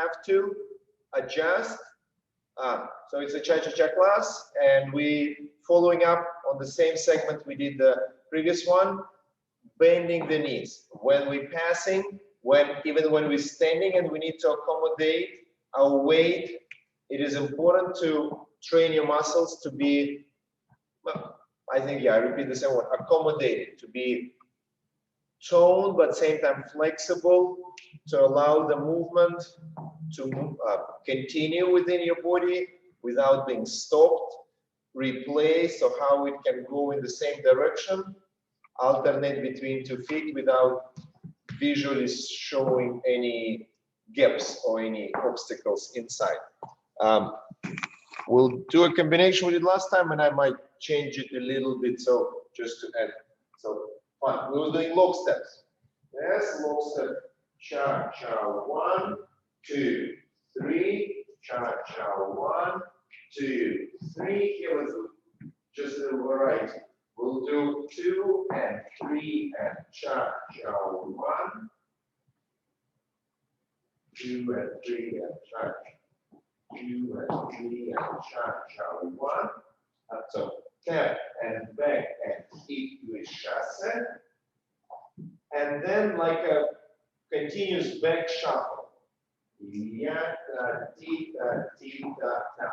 have to adjust. So it's a ChaCha class, and we following up on the same segment we did the previous one, bending the knees. When we're passing, even when we're standing and we need to accommodate our weight, it is important to train your muscles to be, well, I think, yeah, I repeat the same word, accommodated, to be toned, but same time flexible, to allow the movement to continue within your body without being stopped, replaced, or how it can go in the same direction, alternate between 2 feet without visually showing any gaps or any obstacles inside. We'll do a combination we did last time, and I might change it a little bit, so just to add. So, one, we were doing log steps. Yes, log step, cha-cha, 1, 2, 3, cha-cha, 1, 2, 3. Here we'll do just a little variety. We'll do 2 and 3 and cha-cha, 1, 2 and 3 and cha-cha. 2 and 3 and cha-cha, 1. So tap and back and hit with chasse. And then like a continuous back shuffle. Ya, ta, ti, ta, ta.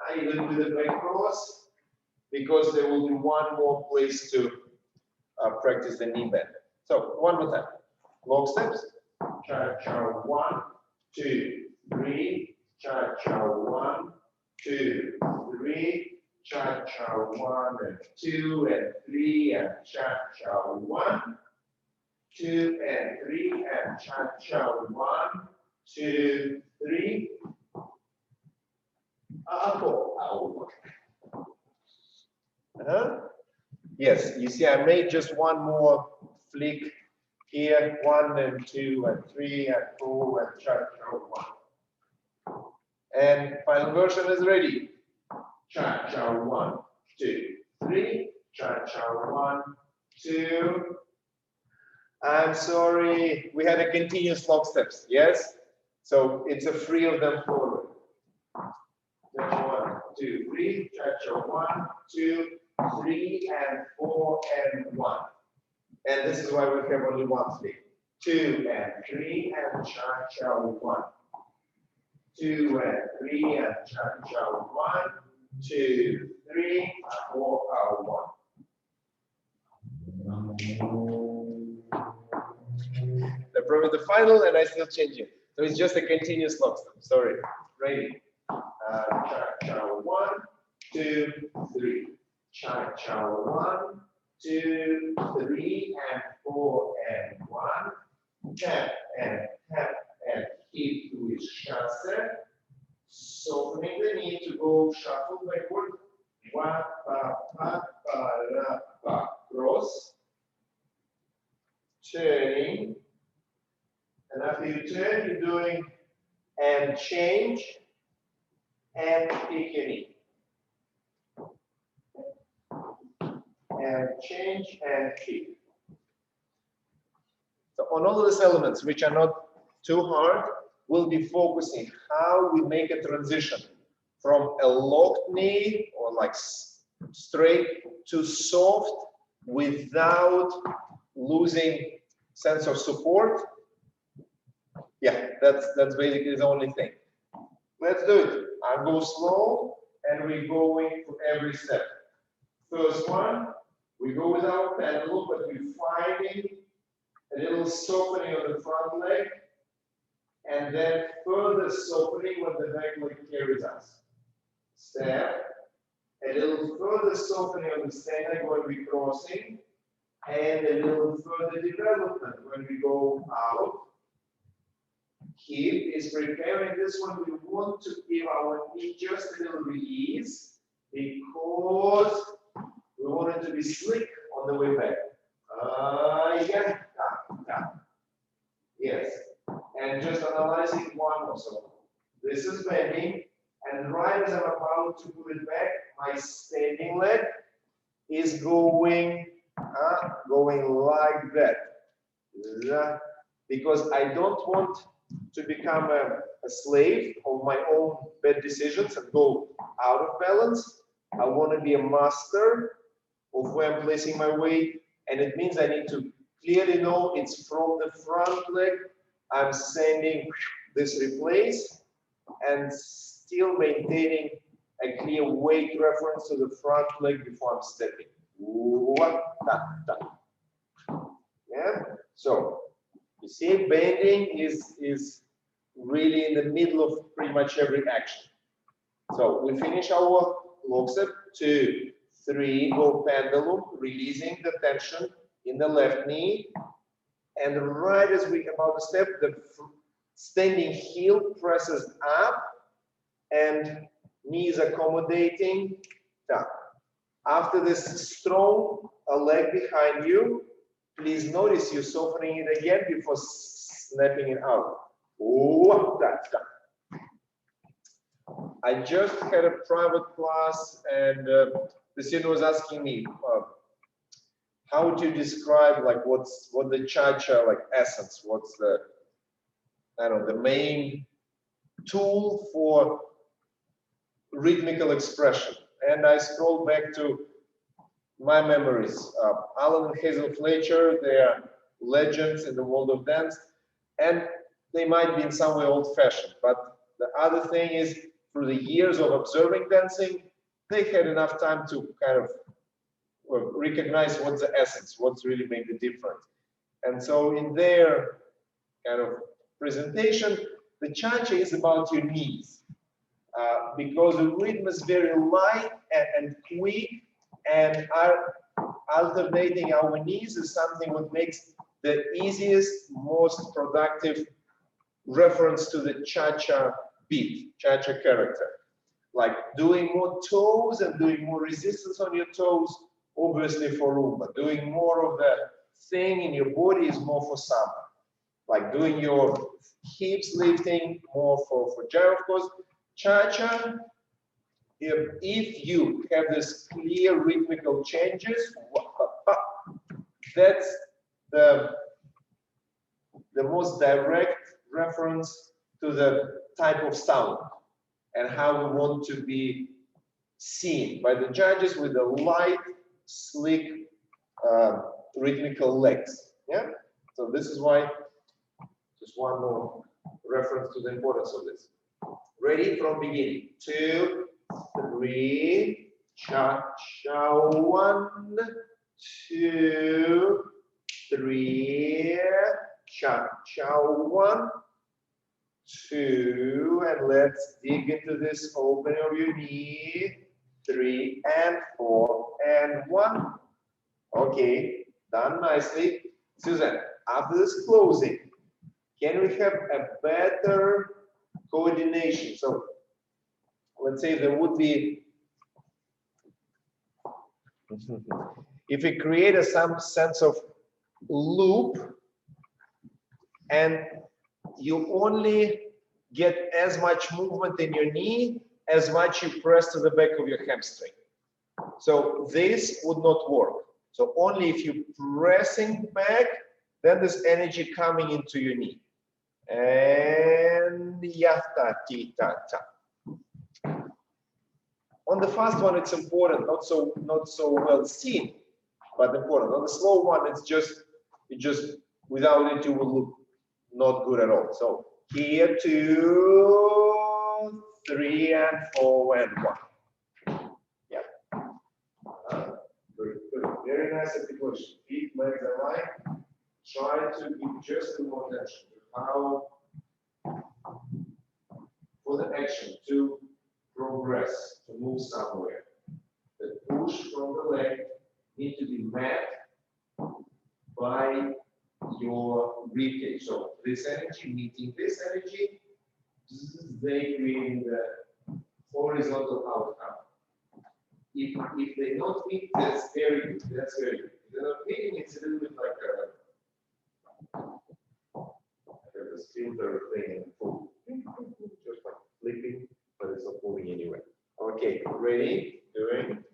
I will do the back cross because there will be one more place to practice the knee bend. So one more time. Log steps. Cha-cha, 1, 2, 3. Cha-cha, 1, 2, 3. Cha-cha, 1 and 2 and 3 and cha-cha, 1, 2 and 3 and cha-cha, 1, 2, 3. Yes, you see, I made just one more flick here, 1 and 2 and 3 and 4 and cha-cha, 1. And final version is ready. Cha-cha, 1, 2, 3. Cha-cha, 1, 2. I'm sorry, we had a continuous log steps, yes? So it's a 3 of them forward. 1, 2, 3. Cha-cha, 1, 2, 3 and 4 and 1. And this is why we have only one flick. 2 and 3 and cha-cha, 1. 2 and 3 and cha-cha, 1. 2, 3, 4, 1. I brought the final and I still change it. So it's just a continuous log step. Sorry. Ready. Cha-cha, 1, 2, 3. Cha-cha, 1, 2, 3, and 4 and 1. Tap and hit with chasse. Softening the knee to go shuffle backward. Wa, pa, pa, pa, la, pa. Cross. Turning. And after you turn, you're doing and change and pick your knee. And change and kick. So on all of these elements, which are not too hard, we'll be focusing how we make a transition from a locked knee or like straight to soft without losing sense of support. Yeah, that's basically the only thing. Let's do it. I'll go slow and we're going for every step. First one, we go with our pedal, but we're finding a little softening of the front leg, and then further softening when the back leg carries us. Step, a little further softening of the stand leg when we're crossing, and a little further development when we go out. Hip is preparing this one. We want to give our knee just a little release because we want it to be slick on the way back. Yeah. Yes. And just analyzing one more. So this is bending, and right as I'm about to put it back, my standing leg is going like that. because I don't want to become a slave of my own bad decisions and go out of balance. I want to be a master of where I'm placing my weight, and it means I need to clearly know it's from the front leg. I'm sending this replace and still maintaining a clear weight reference to the front leg before I'm stepping. Yeah. So you see, bending is really in the middle of pretty much every action. So we finish our lock step, 2, 3, go pendulum, releasing the tension in the left knee. And right as we about to step, the standing heel presses up and knees accommodating down. After this strong leg behind you, please notice you softening it again before snapping it out. That's done. I just had a private class, and the student was asking me how to describe like what the ChaCha like essence, what's the, I don't know, the main tool for rhythmical expression. And I scrolled back to my memories. Alan and Hazel Fletcher, they are legends in the world of dance, and they might be in some way old-fashioned, but the other thing is, through the years of observing dancing, they had enough time to kind of recognize what's the essence, what's really make the difference. And so in their kind of presentation, the ChaCha is about your knees, because the rhythm is very light and quick, and alternating our knees is something that makes the easiest, most productive reference to the ChaCha beat, ChaCha character. Like doing more toes and doing more resistance on your toes, obviously for Rumba. Doing more of the thing in your body is more for Samba. Like doing your hips lifting more for gyro, of course. ChaCha, if you have this clear rhythmical changes, that's the most direct reference to the type of sound and how we want to be seen by the judges with the light, slick, rhythmical legs. Yeah. So this is why, just one more reference to the importance of this. Ready from beginning. 2, 3, ChaCha. 1, 2, 3, ChaCha. 1, 2, and let's dig into this opening of your knee. 3 and 4 and 1. Okay, done nicely. Susan, after this closing, can we have a better coordination? So let's say there would be, if we create some sense of loop, and you only get as much movement in your knee as much you press to the back of your hamstring. So this would not work. So only if you're pressing back, then there's energy coming into your knee. And yata ti ta ta. On the fast one, it's important, not so well seen, but important. On the slow one, it just without it you will look not good at all. So here 2, 3 and 4 and 1. Yeah. Good, good. Very nice articulation. Feet, legs aligned. Try to give just a more attention to how, for the action to progress, to move somewhere. The push from the leg need to be met by your ribcage. So this energy meeting this energy, they creating the horizontal outcome. If they don't meet, that's very good. That's very good. If they're not meeting, it's a little bit like this filter thing, just like flipping, but it's not moving anywhere. Okay, ready? Doing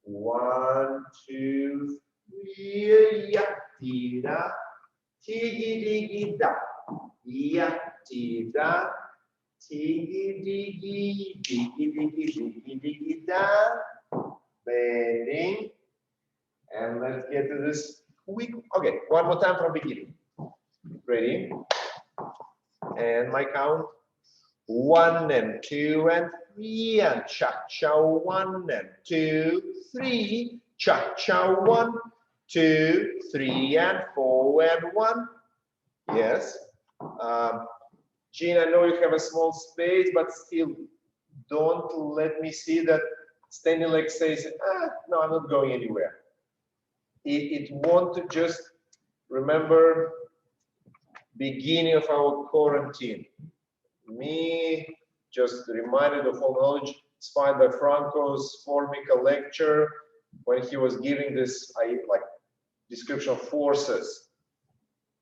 1, 2, 3, yeah, tira, Tigi-digi-da. Ya-ti-da. Tigi-digi, digi-digi, digi-digi-da. Bending. And let's get to this quick. Okay, one more time from beginning. Ready? And my count. 1 and 2 and 3 and cha-cha 1 and 2, 3, cha-cha 1, 2, 3 and 4 and 1. Yes. Jean, I know you have a small space, but still don't let me see that standing leg says, no, I'm not going anywhere. It wants to just remember beginning of our quarantine. Me just reminded of all knowledge inspired by Franco's Formica lecture when he was giving this description of forces.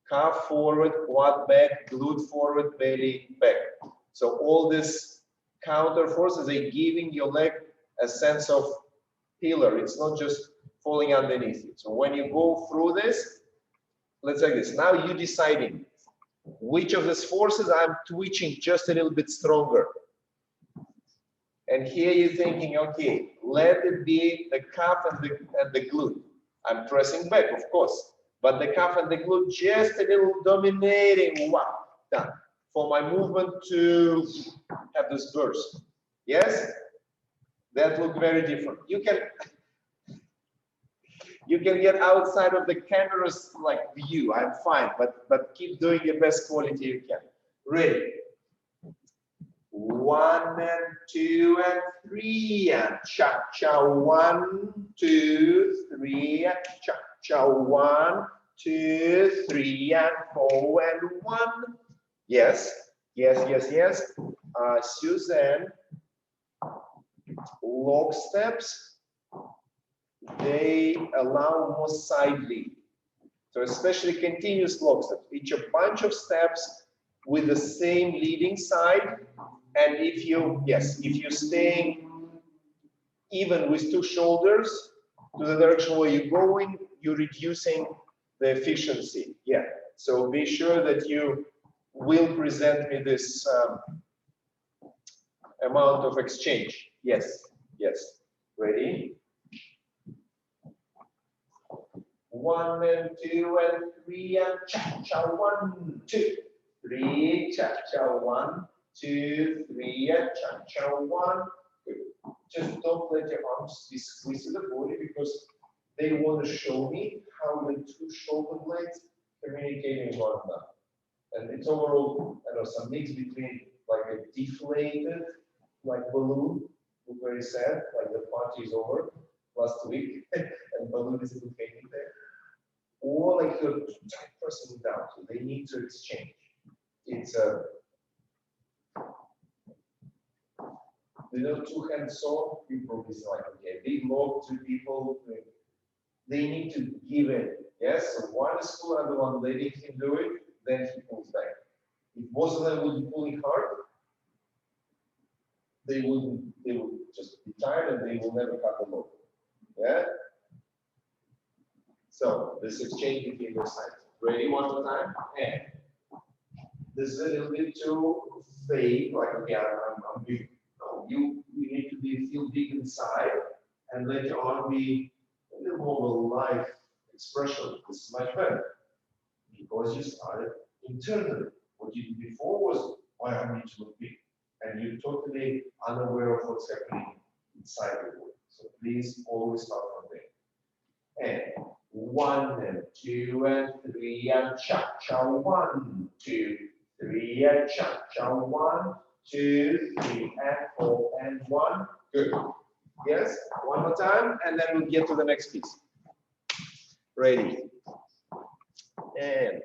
Calf forward, quad back, glute forward, belly back. So all these counter forces are giving your leg a sense of pillar. It's not just falling underneath it. So when you go through this, let's like this. Now you're deciding which of these forces I'm twitching just a little bit stronger. And here you're thinking, okay, let it be the calf and the glute. I'm pressing back, of course, but the calf and the glute just a little dominating. Wow, done. For my movement to have this burst. Yes? That look very different. You can get outside of the camera's view. I'm fine, but keep doing your best quality you can. Ready? 1 and 2 and 3 and cha-cha 1, 2, 3 and cha-cha 1, 2, 3 and 4 and 1. Yes, yes, yes, yes. Suzanne, log steps. They allow more side lead. So especially continuous log steps. Each a bunch of steps with the same leading side. And if you're staying even with two shoulders to the direction where you're going, you're reducing the efficiency. Yeah. So be sure that you will present me this amount of exchange. Yes. Yes. Ready? 1 and 2 and 3 and cha-cha 1, 2, 3, cha-cha 1, 2, 3 and cha-cha 1. Good. Just don't let your arms be squeezed to the body because they want to show me how the two shoulder blades communicate with one another. And it's overall, I know, some mix between a deflated balloon, look very sad, the party is over last week and balloon is still hanging there. Or you're pressing down, so they need to exchange. It's two hand saw, people is okay, big log, two people, they need to give in. Yes, so one is full, other one letting him do it, then he pulls back. If most of them would be pulling hard, they would just be tired and they will never cut the log. Yeah? So this exchange between the sides. Ready one more time? And this is a little bit too vague, okay, I'm big. No, you need to feel big inside and let your arm be a little more of a life expression. This is much better because you started internally. What you did before was my arm needs to look big, and you're totally unaware of what's happening inside the body. So please always start from there. And 1 and 2 and 3 and cha-cha 1, 2, 3 and cha-cha 1, 2, 3 and 4 and 1. Good. Yes, one more time, and then we'll get to the next piece. Ready. And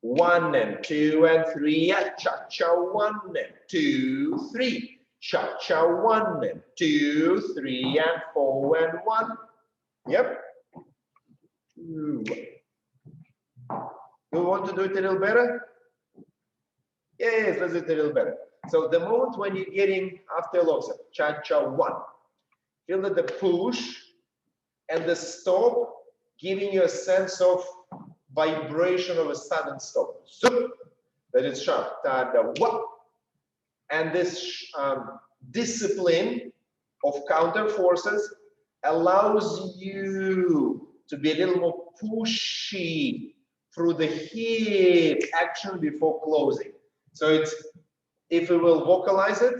1 and 2 and 3 and cha-cha 1 and 2, 3. Cha-cha 1 and 2, 3 and 4 and 1. Yep. You want to do it a little better? Yes, let's do it a little better. So the moment when you're getting after log step, cha-cha 1, feel that the push and the stop giving you a sense of vibration of a sudden stop. Zup, that is sharp. Ta da wa. And this discipline of counter forces allows you to be a little more pushy through the hip action before closing. So it's, if we will vocalize it,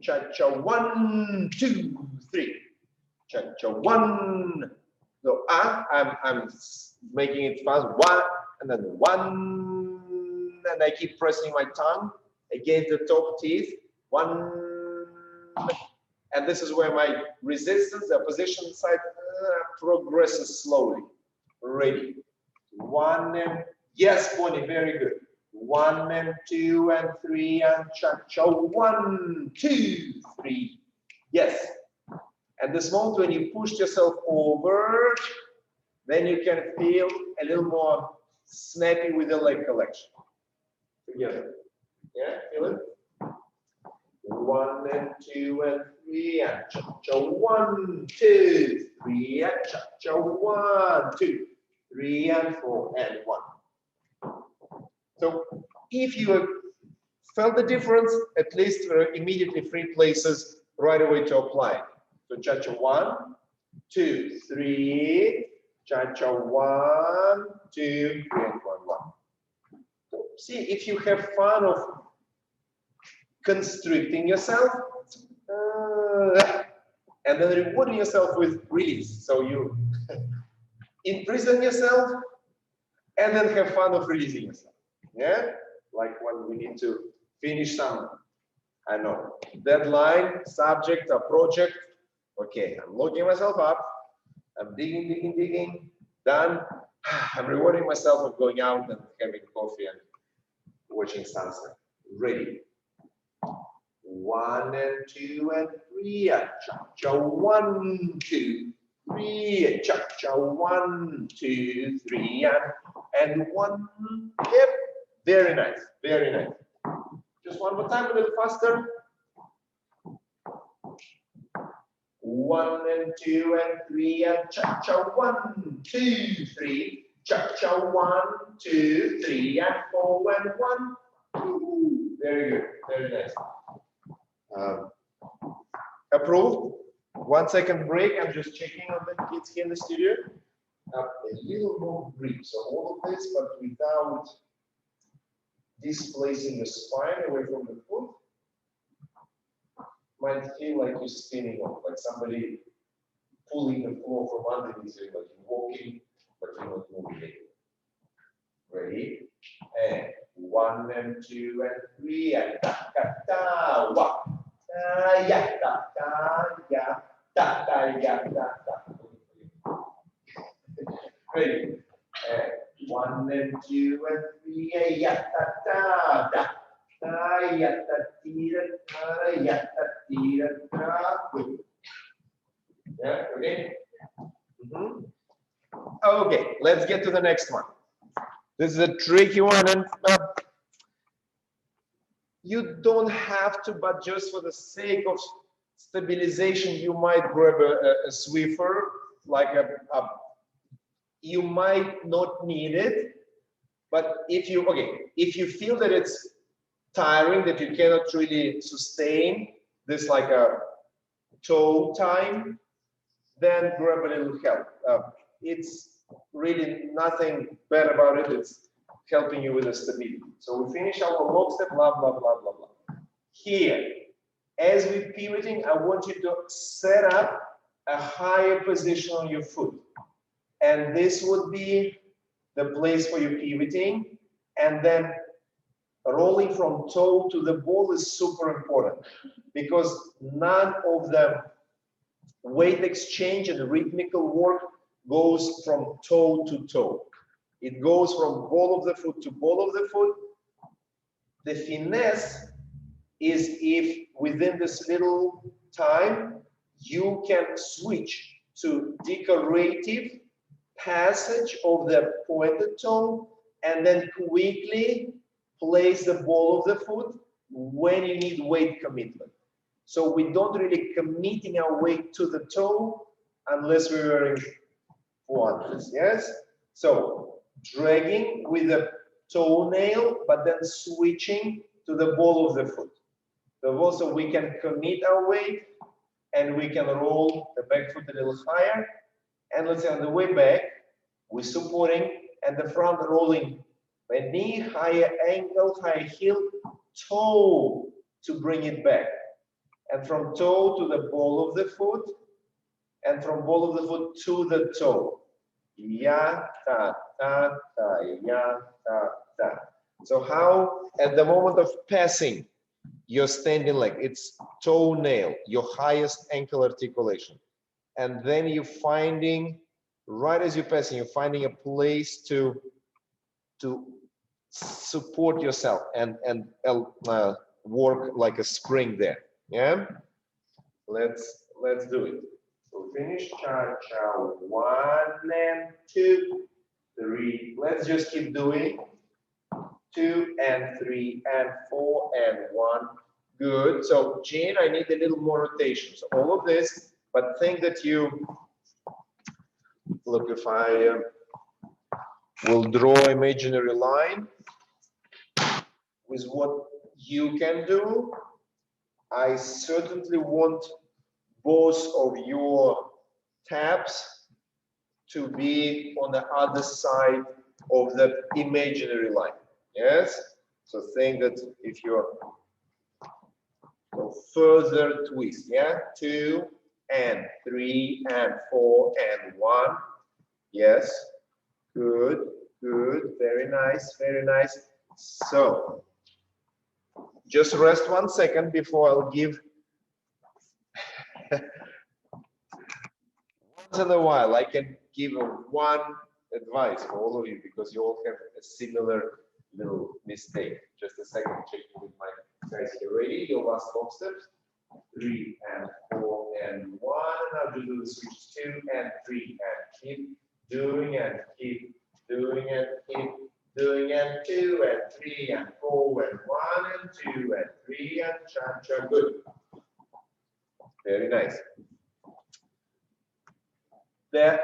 cha-cha, 1, 2, 3. Cha-cha, 1. So I'm making it fast. 1, and then 1, and I keep pressing my tongue against the top teeth. 1, and this is where my resistance, the opposition side, progresses slowly. Ready. 1 and yes, Bonnie, very good. 1 and 2 and 3 and cha-cha. 1, 2, 3. Yes. And this moment when you push yourself over, then you can feel a little more snappy with the leg collection. Together. Yeah, feel it? 1 and 2 and 3 and cha-cha. 1, 2, 3 and cha-cha. 1, 2, 3 and 4 and 1. So if you felt the difference, at least there are immediately 3 places right away to apply. So cha-cha, 1, 2, 3, cha-cha, 1, 2, 3, and 1, 1. So see if you have fun of constricting yourself and then rewarding yourself with release. So you imprison yourself and then have fun of releasing yourself. Yeah, like when we need to finish some, I know, deadline, subject, or project. Okay, I'm locking myself up. I'm digging, digging, digging. Done. I'm rewarding myself of going out and having coffee and watching sunset. Ready. 1 and 2 and 3 and cha-cha. 1, 2, 3 and cha-cha. 1, 2, 3 and 1. Yep. Very nice. Very nice. Just one more time, a little faster. 1 and 2 and 3 and cha-cha. 1, 2, 3. Cha-cha. 1, 2, 3 and 4 and 1. Very good. Very nice. Approved. 1 second break. I'm just checking on the kids here in the studio. A little more grip. So all of this, but without displacing the spine away from the foot. Might feel like you're spinning off, like somebody pulling the floor from underneath you, like you're walking, but you're not moving it. Ready? And 1 and 2 and 3 and ta-ta-ta, wa. Ya ta-ta, ya ta-ta, ya ta-ta. Ready? And 1 and 2 and 3, ya ta-ta, da. Ya ta-tira, ya ta-tira, yeah, okay? Okay, let's get to the next one. This is a tricky one, and you don't have to, but just for the sake of stabilization, you might grab a Swiffer, like you might not need it, but if you feel that it's tiring, that you cannot really sustain this like a toe time, then grab a little help. It's really nothing bad about it. It's helping you with the stability. So we finish our lockstep, blah, blah, blah, blah, blah. Here, as we're pivoting, I want you to set up a higher position on your foot. And this would be the place for your pivoting. And then rolling from toe to the ball is super important because none of the weight exchange and rhythmical work goes from toe to toe. It goes from ball of the foot to ball of the foot. The finesse is if within this little time you can switch to decorative passage of the pointed toe and then quickly place the ball of the foot when you need weight commitment. So we don't really committing our weight to the toe unless we're wearing pointers, yes? So dragging with the toenail, but then switching to the ball of the foot. So also we can commit our weight and we can roll the back foot a little higher. And let's say on the way back, we're supporting and the front rolling the knee, higher ankle, higher heel, toe to bring it back. And from toe to the ball of the foot, and from ball of the foot to the toe. Ya, ta, ta, ta, ya, ta, ta. So how, at the moment of passing, your standing leg, it's toenail, your highest ankle articulation. And then you're finding, right as you're passing, you're finding a place to support yourself and work like a spring there. Yeah, let's do it. So finish cha-cha, 1 and 2, 3. Let's just keep doing 2 and 3 and 4 and 1. Good. So Jean, I need a little more rotation. So all of this, but think that you look. If I will draw imaginary line with what you can do, I certainly want both of your tabs to be on the other side of the imaginary line. Yes? So think that if you're further twist, yeah? 2 and 3 and 4 and 1. Yes. Good, good, very nice, very nice. So just rest 1 second before I'll give. Once in a while, I can give one advice for all of you because you all have a similar little mistake. Just a second, checking with my guys here. Ready? Your last 4 steps. 3 and 4 and 1. Now do the switch 2 and 3 and keep doing and keep doing and keep doing and 2 and 3 and 4 and 1 and 2 and 3 and cha-cha. Good. Very nice. That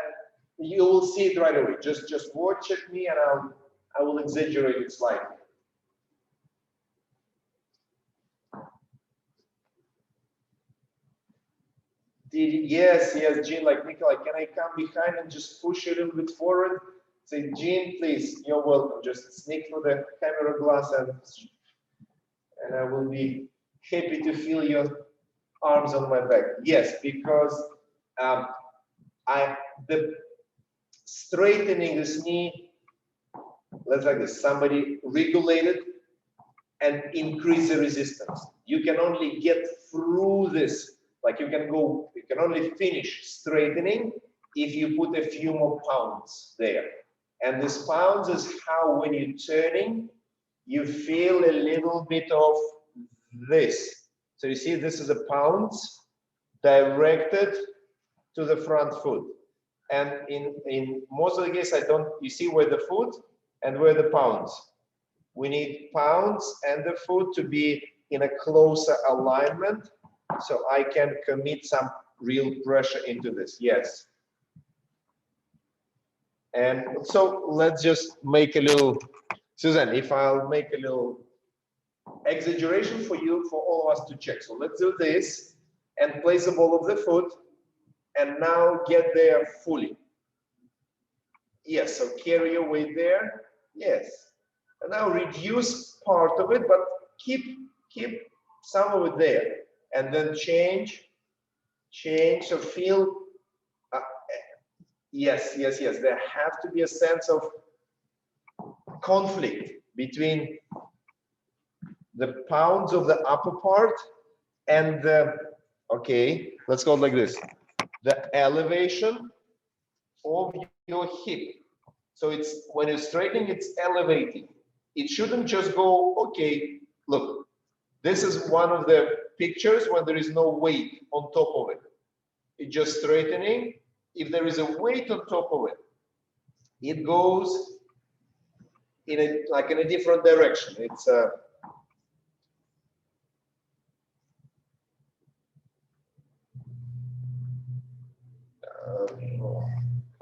you will see it right away. Just watch at me and I will exaggerate it slightly. Yes, Jean, like Nikolay, can I come behind and just push you a little bit forward? Say, Jean, please, you're welcome. Just sneak through the camera glass and I will be happy to feel your arms on my back. Yes, because the straightening this knee, let's like this, somebody regulated and increase the resistance. You can only get through this. Like you can only finish straightening if you put a few more pounds there. And this pounds is how when you're turning, you feel a little bit of this. So you see, this is a pounds directed to the front foot. And in most of the cases, you see where the foot and where the pounds. We need pounds and the foot to be in a closer alignment. So I can commit some real pressure into this. Yes. And so let's just make a little, Suzanne, if I'll make a little exaggeration for you, for all of us to check. So let's do this and place the ball of the foot and now get there fully. Yes, so carry your weight there. Yes. And now reduce part of it, but keep some of it there. And then change, so feel, yes. There have to be a sense of conflict between the pounds of the upper part and the, okay, let's go like this. The elevation of your hip. So it's, when you're straightening, it's elevating. It shouldn't just go, okay, look, this is one of the pictures when there is no weight on top of it. It's just straightening. If there is a weight on top of it, it goes in a different direction. It's how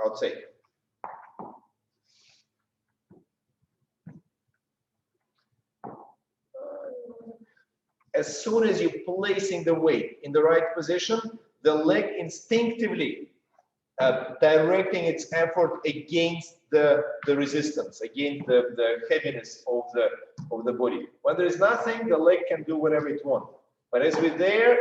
to say, as soon as you're placing the weight in the right position, the leg instinctively directing its effort against the resistance, against the heaviness of the body. When there is nothing, the leg can do whatever it wants. But as we're there,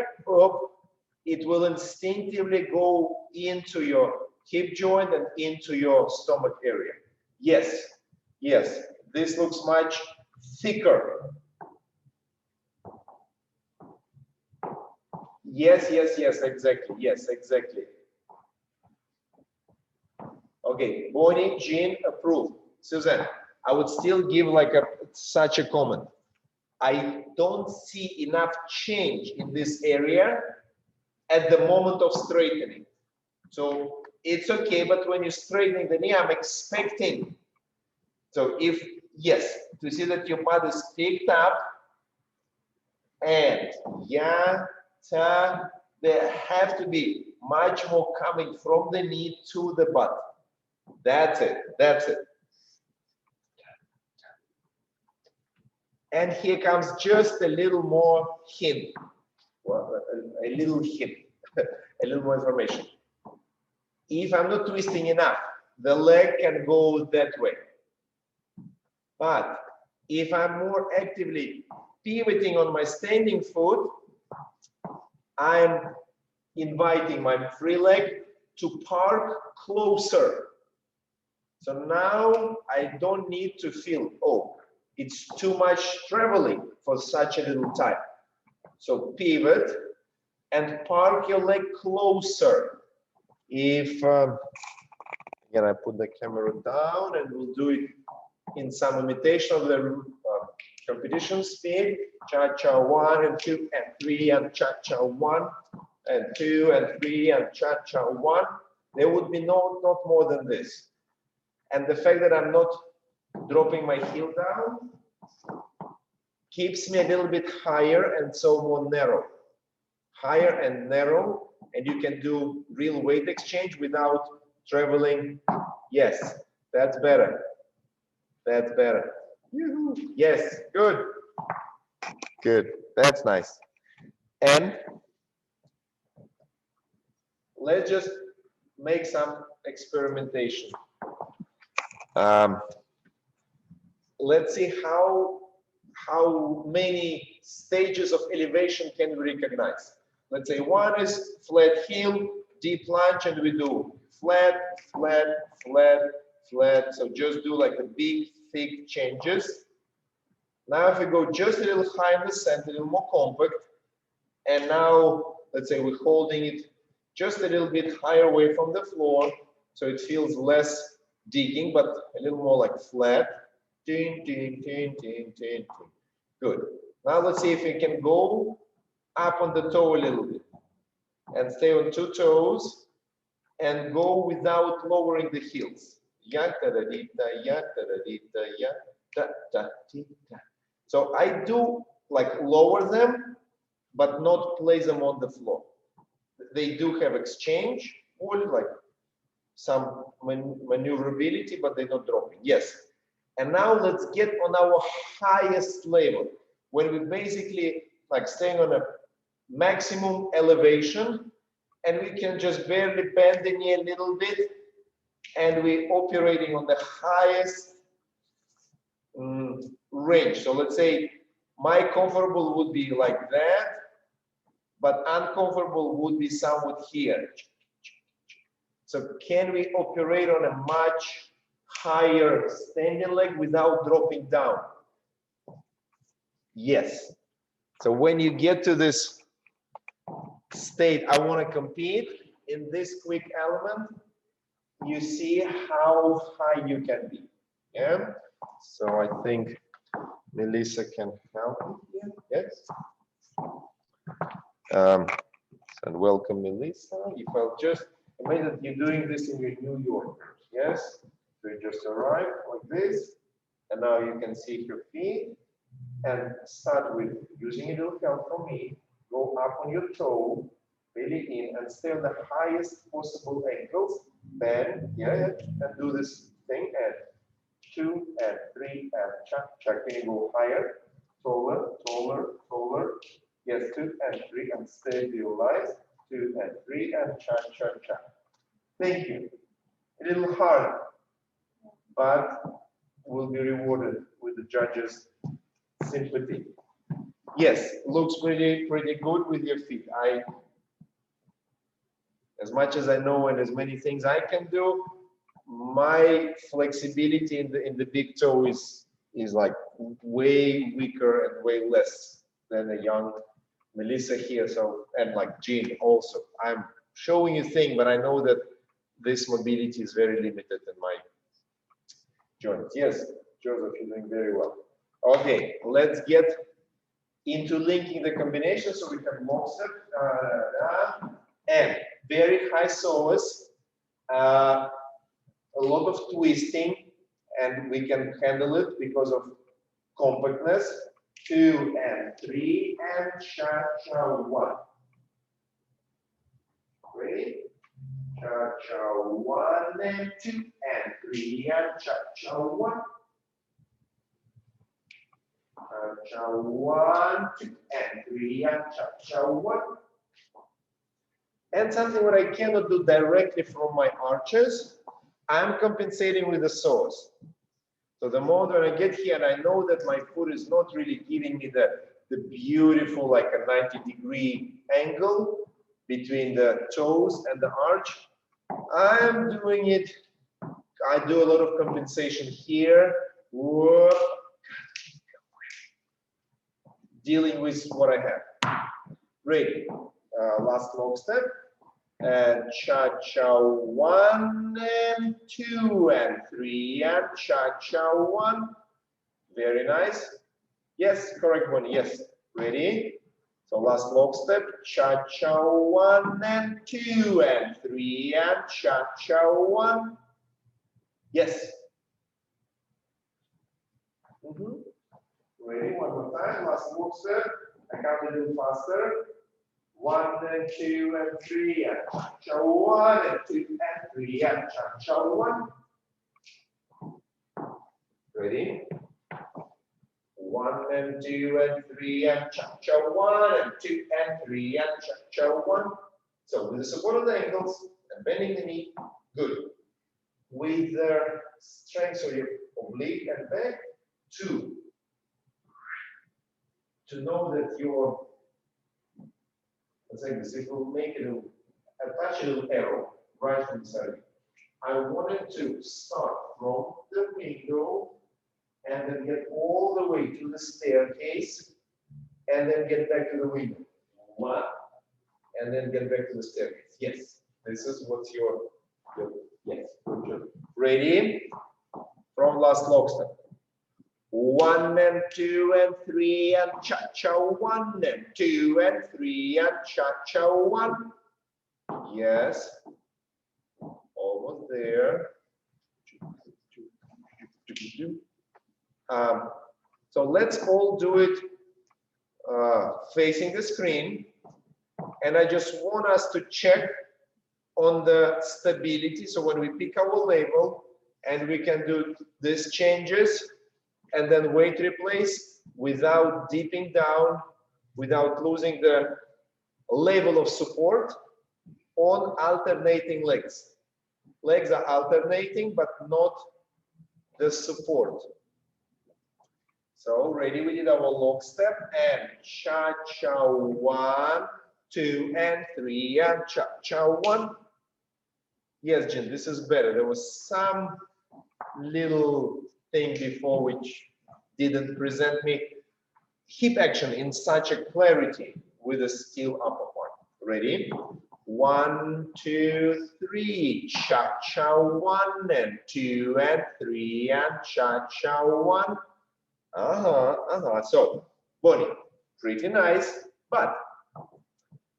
it will instinctively go into your hip joint and into your stomach area. Yes, yes, this looks much thicker. Yes, yes, yes, exactly. Yes, exactly. Okay, Bonnie, Jean, approved. Susan, I would still give like such a comment. I don't see enough change in this area at the moment of straightening. So it's okay, but when you're straightening the knee, I'm expecting. So if, yes, to see that your butt is picked up and there have to be much more coming from the knee to the butt. That's it, that's it. And here comes just a little more hint, well, a little hint, a little more information. If I'm not twisting enough, the leg can go that way. But if I'm more actively pivoting on my standing foot, I'm inviting my free leg to park closer. So now I don't need to feel, oh, it's too much traveling for such a little time. So pivot and park your leg closer. If, again, I put the camera down and we'll do it in some imitation of the competition speed. Cha-cha 1 and 2 and 3 and cha-cha 1 and 2 and 3 and cha-cha 1. There would be not more than this. And the fact that I'm not dropping my heel down keeps me a little bit higher and so more narrow. Higher and narrow, and you can do real weight exchange without traveling. Yes, that's better. That's better. Yes, good. Good, that's nice. And let's just make some experimentation. Let's see how many stages of elevation can we recognize. Let's say one is flat heel, deep lunge, and we do flat, flat, flat, flat. So just do like the big, thick changes. Now if we go just a little higher in the center, a little more compact, and now let's say we're holding it just a little bit higher away from the floor, so it feels less digging, but a little more like flat. Tin, tin, tin, tin, tin. Good. Now let's see if we can go up on the toe a little bit and stay on 2 toes and go without lowering the heels. So I do like lower them, but not place them on the floor. They do have exchange, or like some maneuverability, but they're not dropping. Yes. And now let's get on our highest level, when we basically like staying on a maximum elevation, and we can just barely bend the knee a little bit, and we're operating on the highest range. So let's say my comfortable would be like that, but uncomfortable would be somewhat here. So can we operate on a much higher standing leg without dropping down? Yes. So when you get to this state, I want to compete in this quick element, you see how high you can be. Yeah. So I think Melissa can help me here. Yes. And welcome, Melissa. You felt just amazing that you're doing this in your New York. Yes. So you just arrive like this, and now you can see your feet, and start with using a little help from me. Go up on your toe, really in, and stay on the highest possible ankles. Then, and do this thing, and 2 and 3 and cha-cha. Can you go higher, taller, taller, taller, Yes, 2 and 3 and stabilize. 2 and 3 and cha-cha-cha. Thank you. A little hard, but will be rewarded with the judges' sympathy. Yes, looks pretty good with your feet. As much as I know and as many things I can do, my flexibility in the big toe is like way weaker and way less than a young Melissa here. So, and like Jean also. I'm showing you things, but I know that this mobility is very limited in my joints. Yes, Joseph, you're doing very well. Okay, let's get into linking the combination. So we have lock step and very high psoas, a lot of twisting, and we can handle it because of compactness. 2 and 3 and cha-cha 1. Ready? Cha-cha 1 and 2 and 3 and cha-cha 1. Cha-cha 1, 2 and 3 and cha-cha 1. And something what I cannot do directly from my arches, I'm compensating with the psoas. So the moment when I get here and I know that my foot is not really giving me the beautiful, like a 90-degree angle between the toes and the arch, I'm doing it. I do a lot of compensation here. Whoop. Dealing with what I have. Ready. Last long step. And cha-cha 1 and 2 and 3 and cha-cha 1. Very nice. Yes, correct one. Yes. Ready? So last log step. Cha-cha 1 and 2 and 3 and cha-cha 1. Yes. Ready? One more time. Last log step. I count a little faster. 1 and 2 and 3 and cha-cha 1 and 2 and 3 and cha-cha 1. Ready? 1 and 2 and 3 and cha-cha 1 and 2 and 3 and cha-cha 1. So with the support of the ankles and bending the knee, good. With the strength of your oblique and back, 2. To know that your, let's say this, it will make it attach a little arrow right from the side. I wanted to start from the window and then get all the way to the staircase and then get back to the window. 1, and then get back to the staircase. Yes, this is what's your yes, good job. Ready? From last log step. 1 and 2 and 3 and cha-cha 1 and 2 and 3 and cha-cha 1. Yes, almost there. So let's all do it facing the screen, and I just want us to check on the stability. So when we pick our label and we can do these changes and then weight replace without dipping down, without losing the level of support on alternating legs. Legs are alternating, but not the support. So ready, we did our log step and cha-cha 1, 2 and 3 and cha-cha 1. Yes, Jim, this is better. There was some little thing before which didn't present me hip action in such a clarity with a still upper part. Ready? 1, 2, 3, cha-cha 1 and 2 and 3 and cha-cha 1. So, body, pretty nice, but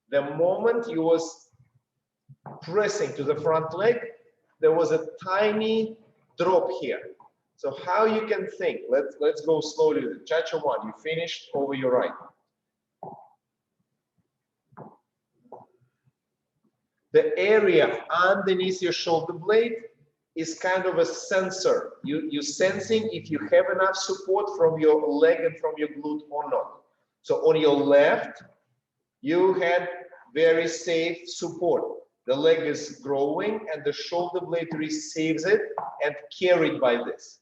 the moment you was pressing to the front leg, there was a tiny drop here. So how you can think? Let's go slowly. Cha-cha 1, you finished over your right. The area underneath your shoulder blade is kind of a sensor. You're sensing if you have enough support from your leg and from your glute or not. So on your left, You had very safe support. The leg is growing and the shoulder blade receives it and carried by this.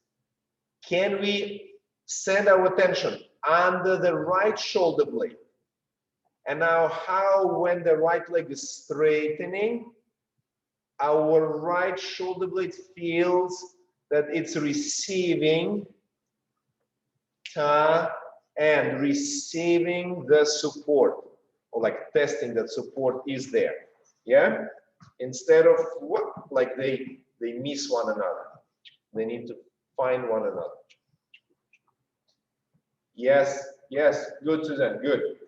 Can we send our attention under the right shoulder blade? And now how, when the right leg is straightening, our right shoulder blade feels that it's receiving and receiving the support, or like testing that support is there. Yeah, instead of what, like they miss one another. They need to find one another. Yes, yes, good, Suzanne, good.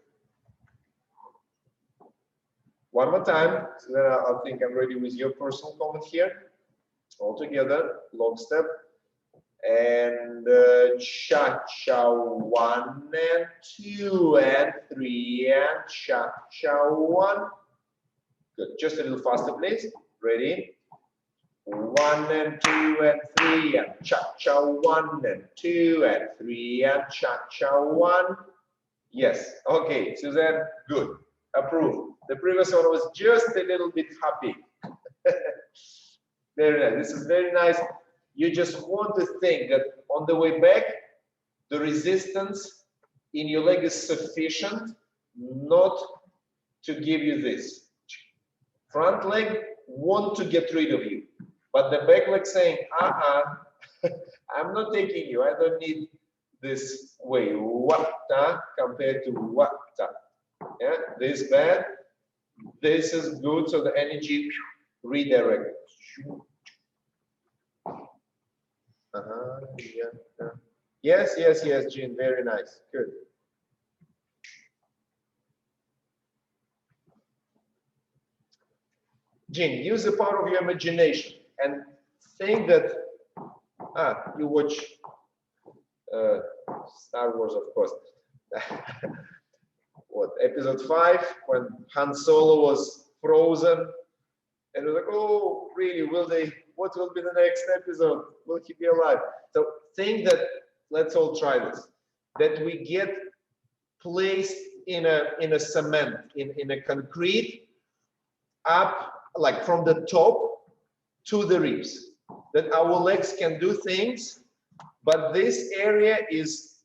One more time, so then I think I'm ready with your personal comment here. All together, long step. And ChaCha 1 and 2 and 3 and ChaCha 1. Good. Just a little faster, please. Ready? 1 and 2 and 3 and ChaCha 1 and 2 and 3 and ChaCha 1. Yes. Okay, Suzanne. Good. Approved. The previous one was just a little bit happy. Very nice. This is very nice. You just want to think that on the way back, the resistance in your leg is sufficient not to give you this. Front leg want to get rid of you, but the back leg saying, I'm not taking you. I don't need this way. Wata compared to wata. Yeah, this bad. This is good. So the energy redirect. Yeah. Yes, yes, yes, Jean. Very nice. Good. Jean, use the power of your imagination and think that you watch Star Wars, of course. What, episode 5, when Han Solo was frozen, and we're like, oh, really? Will they? What will be the next episode? Will he be alive? So think that, let's all try this, that we get placed in a cement, in a concrete, up, like from the top to the ribs, that our legs can do things, but this area is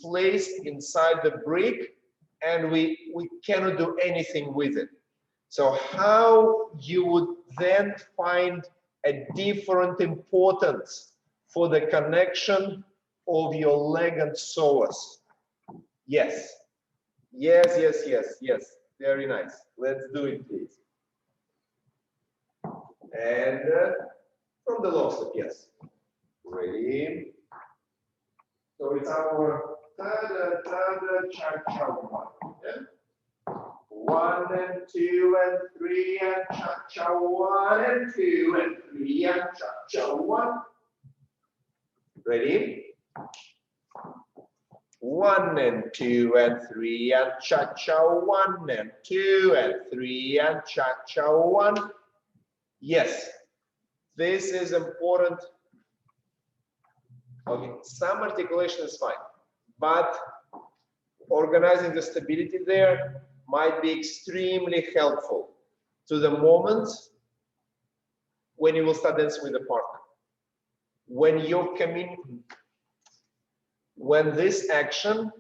placed inside the brick, and we cannot do anything with it. So how you would then find a different importance for the connection of your leg and psoas? Yes, yes, yes, yes, yes. Very nice. Let's do it, please. And from the long step, yes. Ready? So it's our ChaCha 1. Yeah? 1 and 2 and 3 and ChaCha 1 and 2 and 3 and ChaCha 1. Ready? 1 and 2 and 3 and ChaCha 1 and 2 and 3 and ChaCha 1. Yes, this is important. Okay, some articulation is fine, but organizing the stability there might be extremely helpful to the moment when you will start dancing with a partner. When you're coming, when this action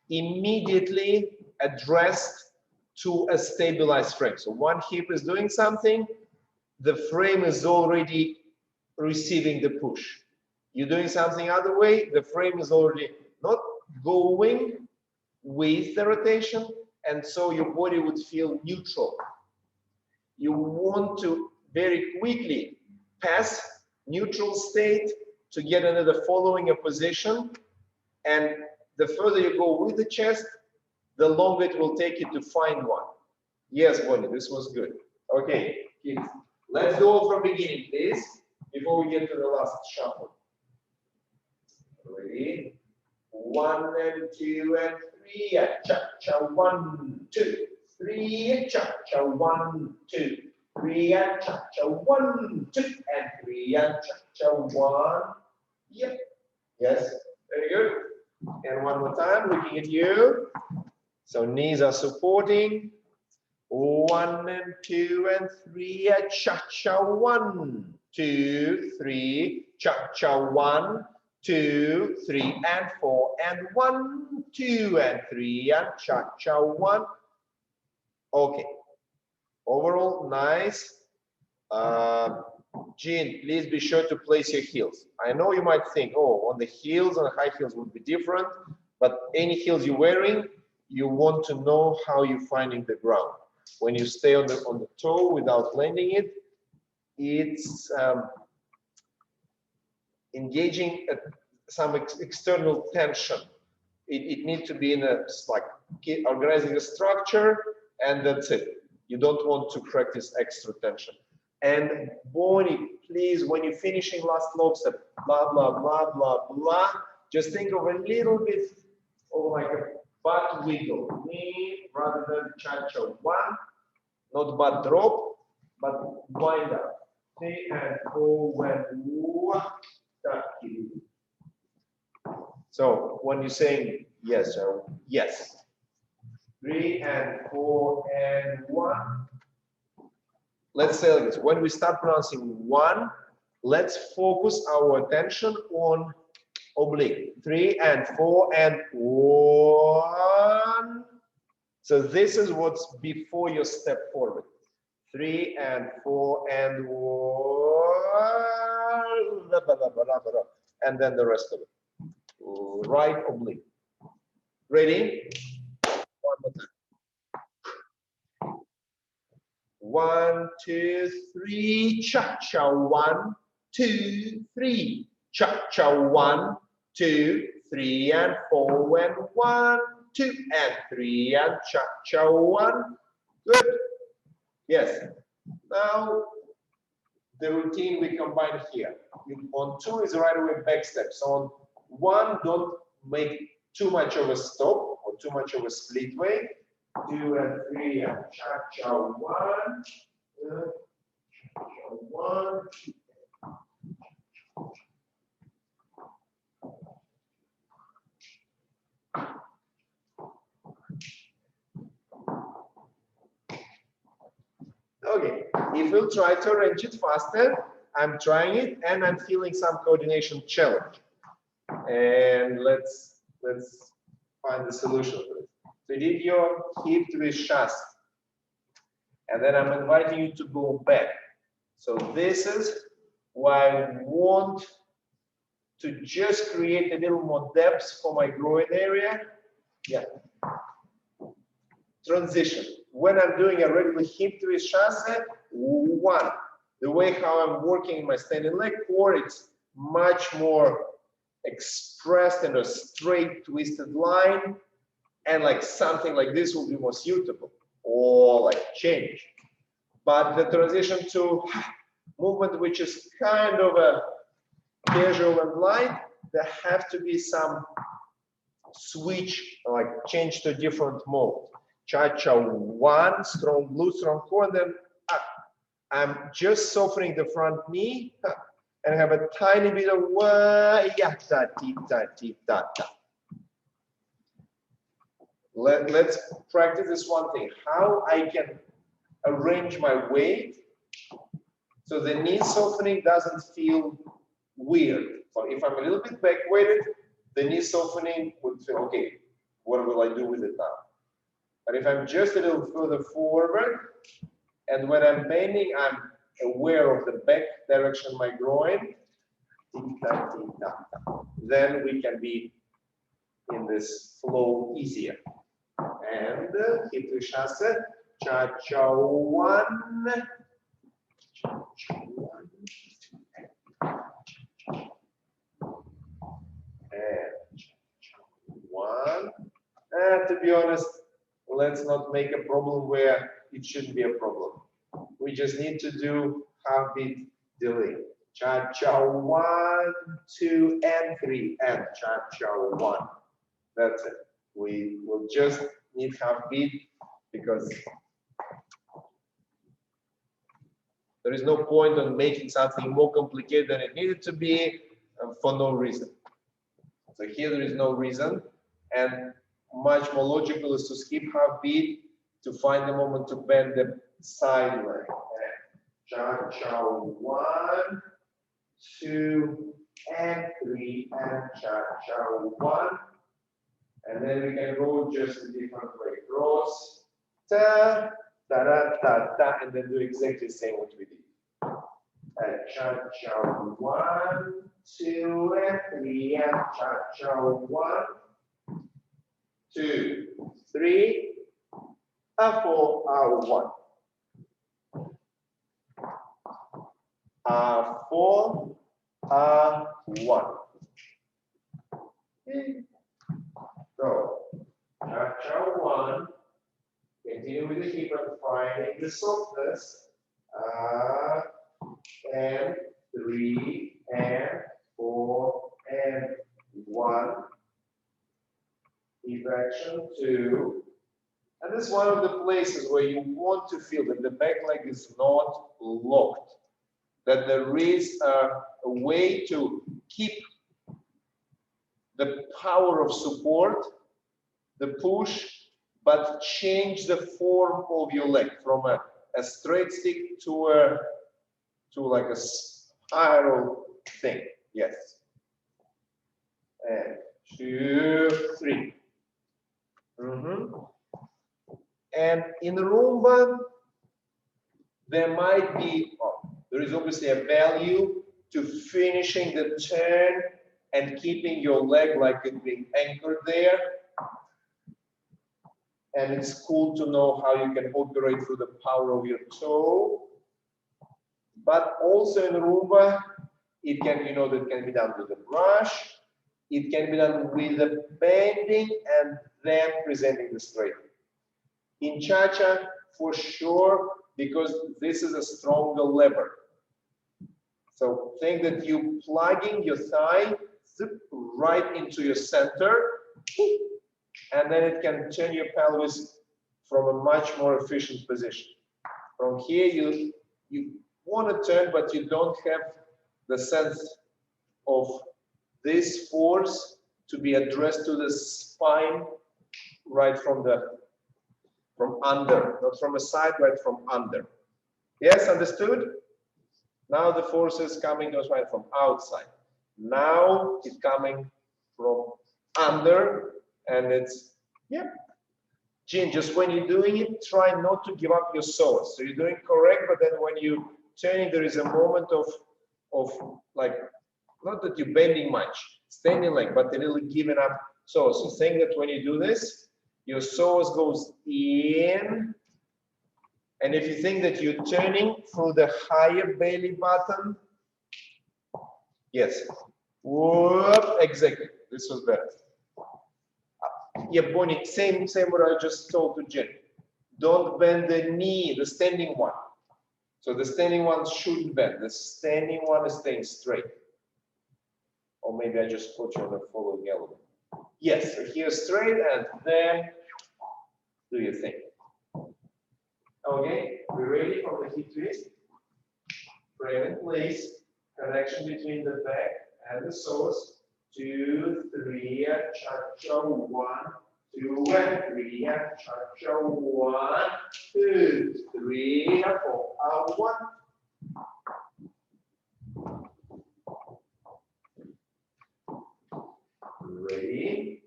immediately addressed to a stabilized frame. So one hip is doing something, the frame is already receiving the push. You're doing something other way, the frame is already not going with the rotation, and so your body would feel neutral. You want to very quickly pass neutral state to get another following a position, and the further you go with the chest, the longer it will take you to find one. Yes, Bonnie, this was good. Okay, kids, let's go from beginning, please, before we get to the last shuffle. Ready? 1 and 2 and 3 and ChaCha 1, 2, 3 and ChaCha 1, 2, 3 and ChaCha 1, 2 and 3 and ChaCha 1. Yep. Yes. Very good. And one more time, looking at you. So knees are supporting. 1 and 2 and 3, a cha-cha. 1, 2, 3, cha-cha. 1, 2, 3 and 4 and 1, 2 and 3 and cha-cha. 1. Okay. Overall, nice. Jean, please be sure to place your heels. I know you might think, oh, on the heels and high heels would be different, but any heels you're wearing, you want to know how you're finding the ground. When you stay on the toe without landing it, it's engaging some external tension. It needs to be in a, like, organizing a structure, and that's it. You don't want to practice extra tension. And Bonnie, please, when you're finishing last log step, blah, blah, blah, blah, blah, just think of a little bit of like a butt wiggle, knee rather than cha-cha. 1, not butt drop, but wind up. 3 and 4, when so when you're saying yes, or yes. 3 and 4 and 1. Let's say like this. When we start pronouncing 1, let's focus our attention on oblique. 3 and 4 and 1. So this is what's before your step forward. 3 and 4 and 1. And then the rest of it. Right oblique. Ready? One more time. 1, 2, 3, cha-cha. 1, 2, 3, cha-cha. 1, 2, 3 and 4 and 1, 2 and 3 and cha-cha. 1. Good. Yes. Now the routine we combine here. On 2 is right away back step. So on 1, don't make too much of a stop or too much of a split way. 2 and 3 and cha-cha. 1, 1. Okay, if we'll try to arrange it faster, I'm trying it and I'm feeling some coordination challenge. And let's find the solution for it. So you did your hip twist chassis. And then I'm inviting you to go back. So this is why I want to just create a little more depth for my groin area. Yeah. Transition. When I'm doing a regular hip twist chassis, 1. The way how I'm working in my standing leg core, it's much more expressed in a straight twisted line, and like something like this will be more suitable, or like change. But the transition to movement, which is kind of a casual and light, there have to be some switch, like change to a different mode. Cha-cha. 1, strong glute, strong core, and then up. I'm just softening the front knee and have a tiny bit of Let's practice this one thing. How I can arrange my weight so the knee softening doesn't feel weird. So if I'm a little bit back weighted, the knee softening would feel, okay, what will I do with it now? But if I'm just a little further forward, and when I'm bending, I'm aware of the back direction of my groin, then we can be in this flow easier. And hip twist chassis, cha-cha. 1, cha-cha. 1, and cha-cha. 1. And to be honest, let's not make a problem where it shouldn't be a problem. We just need to do half beat delay. Cha-cha. 1, 2, and 3, and cha-cha. 1. That's it. We will just need half beat because there is no point on making something more complicated than it needed to be for no reason. So here there is no reason, and much more logical is to skip half beat to find the moment to bend the side leg. Cha-cha, 1, 2, and 3, and cha-cha, 1. And then we can go just a different way. Cross, ta, ta, ta, ta, ta, and then do exactly the same what we did. And cha-cha, 1, 2, and 3, and cha-cha, 1, 2, 3, and 4, 1. 4, 1. Okay. So, cha-cha 1, continue with the hip and finding the softness, and 3, and 4, and 1, hip action 2, and this is one of the places where you want to feel that the back leg is not locked, that there is a way to keep the power of support, the push, but change the form of your leg from a straight stick to like a spiral thing. Yes. And 2, 3. And in Rumba, there might be, there is obviously a value to finishing the turn and keeping your leg like it being anchored there. And it's cool to know how you can operate through the power of your toe. But also in Rumba, it can, you know, that can be done with a brush. It can be done with the bending and then presenting the straight. In Cha-Cha, for sure, because this is a stronger lever. So think that you're plugging your thigh right into your center, and then it can turn your pelvis from a much more efficient position. From here, you want to turn, but you don't have the sense of this force to be addressed to the spine right from under, not from a side, right from under. Yes, understood? Now the force is coming to us right from outside. Now it's coming from under, and it's, yeah. Jin, just when you're doing it, try not to give up your psoas. So you're doing correct, but then when you turning, there is a moment of like, not that you're bending much, standing leg, but a little giving up psoas. So think that when you do this, your psoas goes in, and if you think that you're turning through the higher belly button, yes, whoop, exactly, this was better. Yeah, Bonnie, same what I just told to Jen. Don't bend the knee, the standing one. So the standing one shouldn't bend. The standing one is staying straight. Or maybe I just put you on the following element. Yes, so here straight, and then do your thing. Okay, we ready for the hip twist? Frame in place. Connection between the back and the psoas. 2, 3, cha-cha, 1, 2, and 3, and cha-cha, 1, 2, 3, 4, 1. Ready?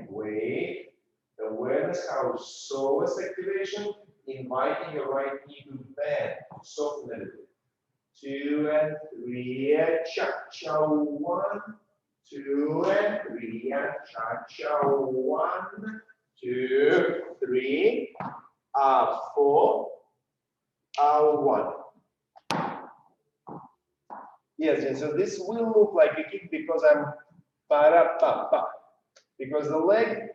Wait. Awareness how psoas activation, inviting your right knee to bend, soften a little bit. 2 and 3, cha-cha, 1, 2 and 3, cha-cha, 1, 2, 3, 4, 1. Yes, and so this will look like a kick because I'm para-pa-pa. Because the leg,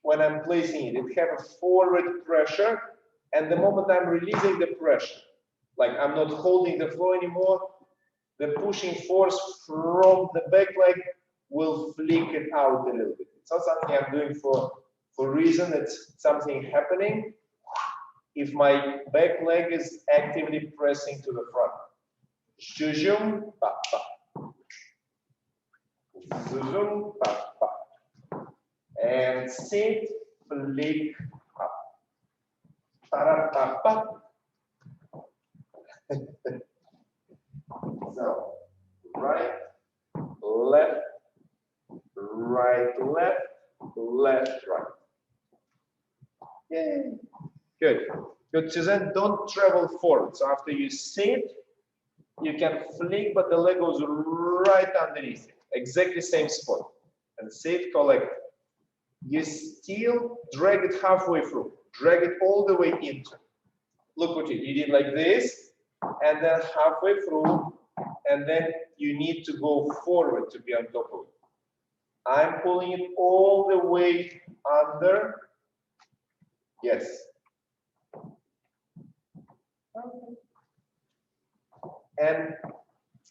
when I'm placing it, it have a forward pressure, and the moment I'm releasing the pressure, like I'm not holding the floor anymore, the pushing force from the back leg will flick it out a little bit. It's not something I'm doing for reason, it's something happening if my back leg is actively pressing to the front. Zhuzhum, pa, pa. Zhuzhum, pa, pa. and sit, flick up. Ta-ra-pa-pa. So, right, left, right, left, left, right. Yay. Good. Good, Suzanne. Don't travel forward. So after you sit, you can flick, but the leg goes right underneath it. Exactly same spot. And sit, collect. You still drag it halfway through. Drag it all the way into. Look what you did like this, and then halfway through, and then you need to go forward to be on top of it. I'm pulling it all the way under. Yes. And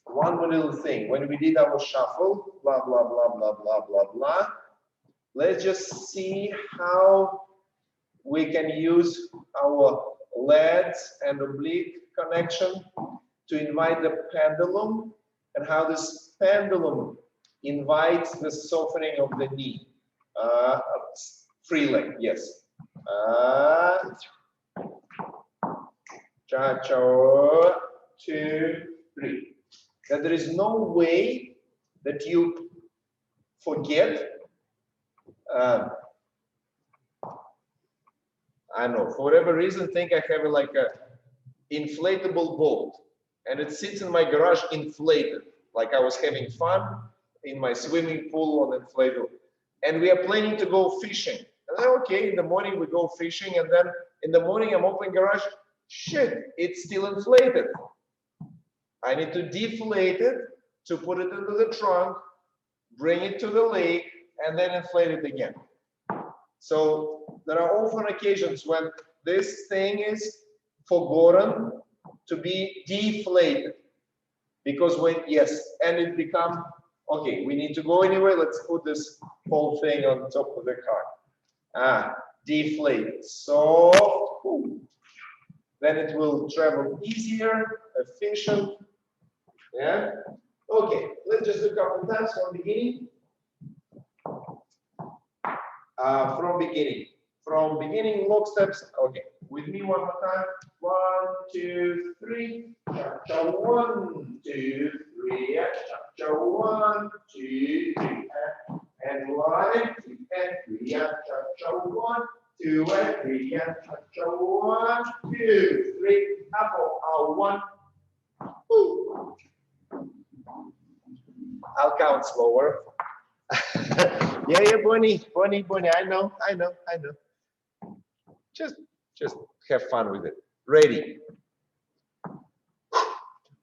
one more little thing, when we did our shuffle, blah, blah, blah, blah, blah, blah, blah, let's just see how we can use our leads and oblique connection to invite the pendulum, and how this pendulum invites the softening of the knee. Free leg, yes. Cha-cha, 2, 3. That there is no way that you forget. I know, for whatever reason, think I have like a inflatable boat, and it sits in my garage inflated, like I was having fun in my swimming pool on inflatable. And we are planning to go fishing. And then, okay, in the morning we go fishing, and then in the morning I'm opening garage. Shit, it's still inflated. I need to deflate it to put it into the trunk, bring it to the lake, and then inflate it again. So there are often occasions when this thing is forgotten to be deflated. Because when, yes, and it become, okay, we need to go anyway, let's put this whole thing on top of the car. Deflate. So, then it will travel easier, efficient. Yeah. Okay, let's just do a couple times from beginning. From beginning, lock steps. Okay, with me one more time. 1, 2, 3. Cha-cha, 1, 2, 3. Cha-cha, 1, 2, 3. And 1 and 2 and 3. Cha-cha, 1, 2 and 3. And cha-cha, 1, 2, 3. Apple, 1. I'll count slower. Yeah, Bonnie, I know. Just have fun with it. Ready?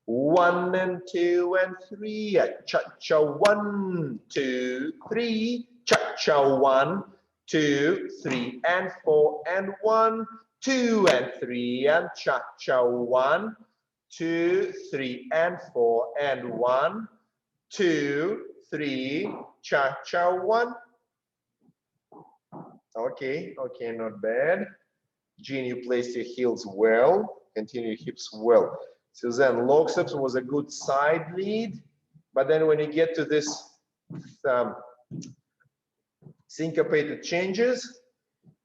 1 and 2 and 3. Cha-cha, 1, 2, 3. Cha-cha, 1, 2, 3 and 4 and 1, 2 and 3 and cha-cha, 1, 2, 3 and 4 and 1, 2, 3, cha-cha, 1. Okay, not bad. Jean, you placed your heels well. Continue your hips well. Suzanne, lock steps was a good side lead, but then when you get to this syncopated changes,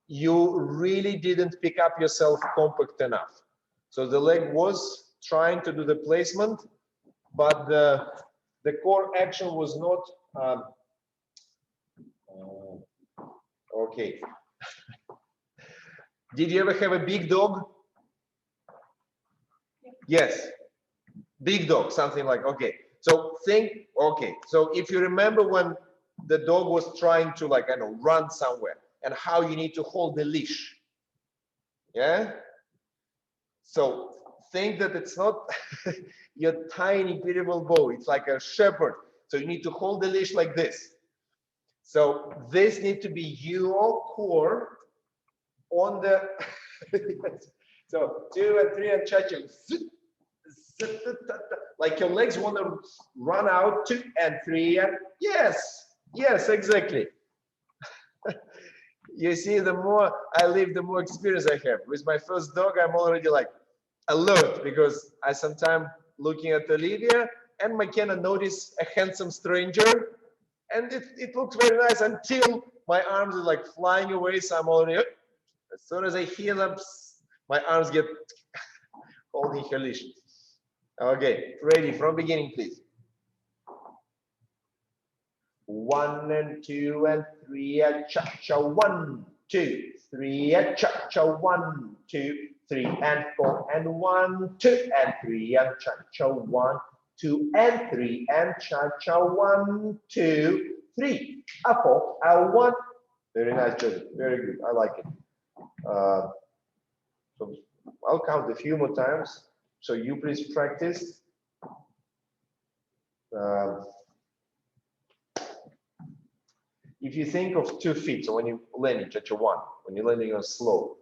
you really didn't pick up yourself compact enough. So the leg was trying to do the placement, but the core action was not okay. Did you ever have a big dog? Yes, big dog, something like, okay. So think, okay, so if you remember when the dog was trying to, like, I know, run somewhere, and how you need to hold the leash, yeah? So think that it's not your tiny beautiful bow, it's like a shepherd. So you need to hold the leash like this. So this needs to be your core on the, so 2 and 3 and cha-cha. Like your legs want to run out, 2 and 3 and yes, exactly. You see, the more I live, the more experience I have. With my first dog, I'm already like alert, because I sometimes looking at Olivia and McKenna notice a handsome stranger, and it looks very nice until my arms are like flying away, so I'm already, as soon as I hear them, my arms get holding hellish. Okay, ready from beginning, please. 1 and 2 and 3 and cha-cha. 1, 2, 3 and cha-cha. 1, 2, 3 and 4 and 1, 2 and 3 and cha-cha. 1, 2 and 3 and cha-cha. 1, 2, 3, a 4, a 1. Very nice, Joseph. Very good. I like it. So I'll count a few more times. So you please practice. If you think of 2 feet, so when you're landing, cha-cha 1, when you're landing on slow,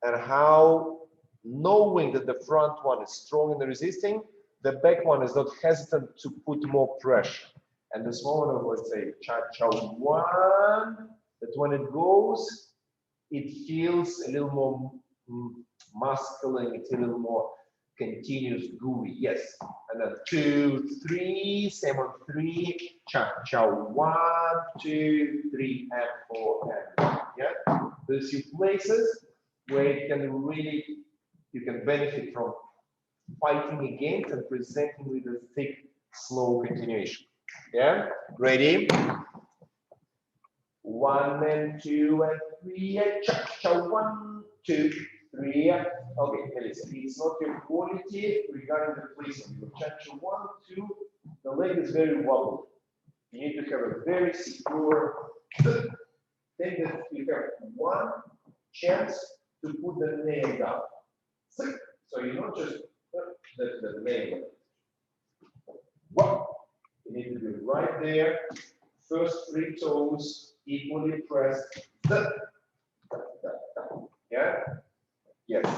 and how knowing that the front one is strong in the resisting, the back one is not hesitant to put more pressure. And this moment of, let's say, cha-cha 1, that when it goes, it feels a little more masculine, it's a little more continuous, gooey, yes. And then 2, 3, same on 3, cha-cha 1, 2, 3, and 4, and 1, yeah? There's few places where it can really, you can benefit from fighting against and presenting with a thick, slow continuation. Yeah, ready? 1 and 2 and 3 and cha-cha. 1, 2, 3. Okay, it's not your quality regarding the placement. Your cha-cha 1, 2. The leg is very wobbly. You need to have a very secure thing that you have one chance to put the nail down. So you not just put the nail. You need to be right there. First 3 toes equally pressed. Yeah? Yes.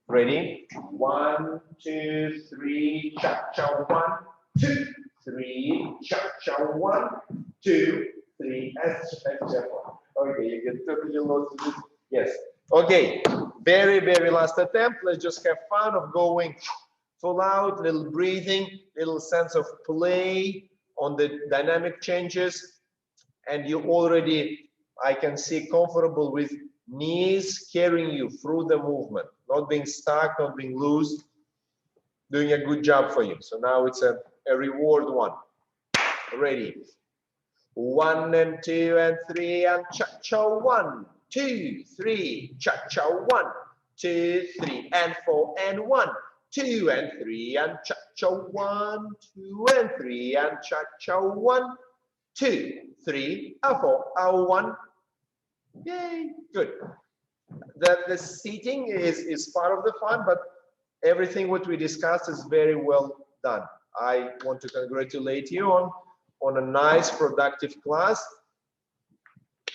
Ready? 1, 2, 3, cha-cha. 1, 2, 3, cha-cha. 1, 2, 3, and cha-cha. Okay, you get totally lost to this. Yes. Okay. Very, very last attempt. Let's just have fun of going full out, little breathing, little sense of play on the dynamic changes. And you already, I can see, comfortable with knees carrying you through the movement, not being stuck, not being loose, doing a good job for you. So now it's a reward one. Ready? 1 and 2 and 3 and cha-cha. 1, 2, 3, cha-cha. 1, 2, 3 and 4 and 1, 2 and 3 and cha-cha. 1, 2 and 3 and cha-cha. 1, 2, 3, a 4, a 1. Yay, good. The seating is part of the fun, but everything what we discussed is very well done. I want to congratulate you on a nice productive class.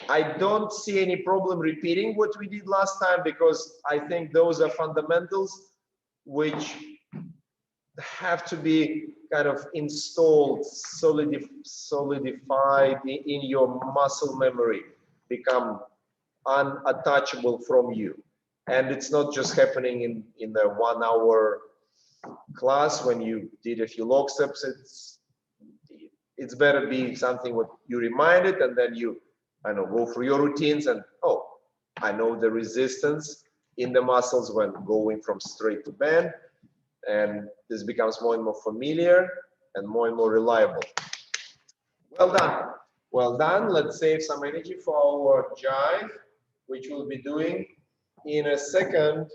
I don't see any problem repeating what we did last time, because I think those are fundamentals which have to be kind of installed, solidified in your muscle memory, become unattachable from you. And it's not just happening in the 1 hour class when you did a few log steps. It's better be something what you reminded, and then you, I know, go through your routines and, oh, I know the resistance in the muscles when going from straight to bend, and this becomes more and more familiar and more reliable. Well done. Well done. Let's save some energy for our jive, which we'll be doing in a second.